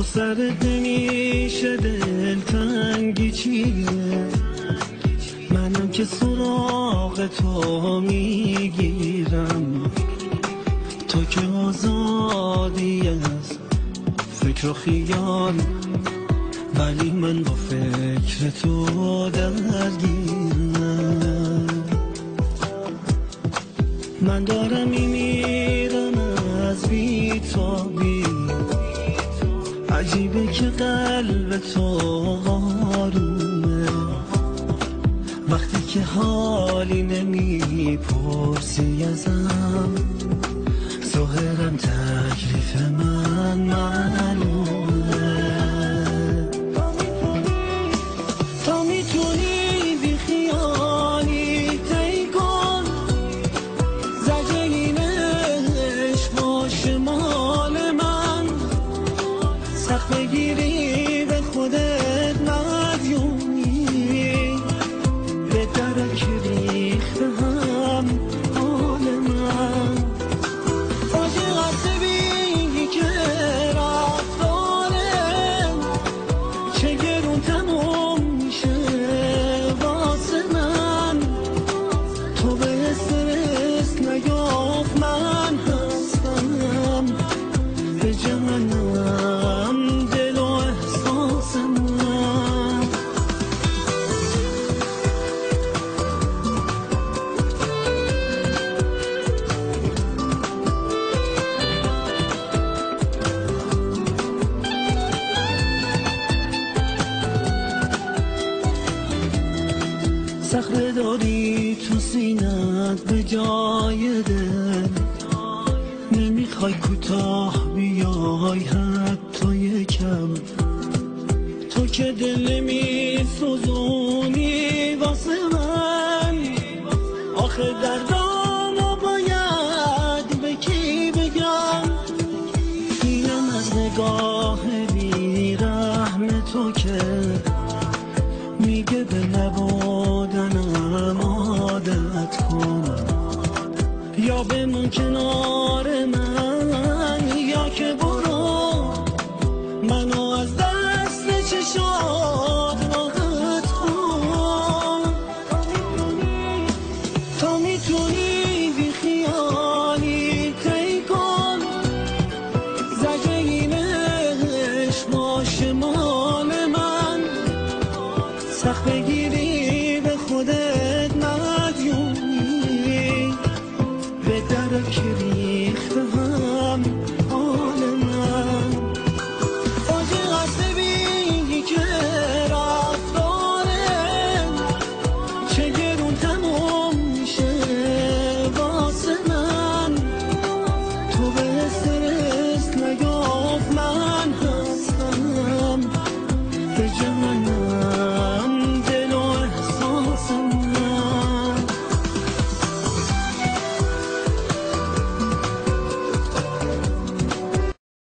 تو سرت نمیشه دلتنگی چیه؟ منم که سراغ تو میگیرم، تو که آزادی از فکر و خیال، ولی من با فکر تو درگیرم. من دارم میمیرم از بی‌تابی، عجیبه که قلب تو آرومه وقتی که حالی نمیپرسی ازم. ظاهرم تکلیف من معلومه. تا میتونی بی خیالی طی کن، زجرینش باشه مال من، سخت بگیری به خودت مدیونی، به درک ریخته هم حال من. فاجعه بینی که رفتاره چه گرون تموم میشه واسه من. تو به استرس نیافت، من هستم به جهنم دل و احساس من. صخره داری تو سینت به جای دل، نمیخوای کوتاه بیای حتی یکم. تو که دل نمیسوزونی واسه من، آخه دردامو باید به کی بگم؟ اینم از نگاه بیرحم تو که میگه به نبودنم عادت کن، یا بمون کنار من یا که برو منو از دست چشات راحت کن. تا میتونی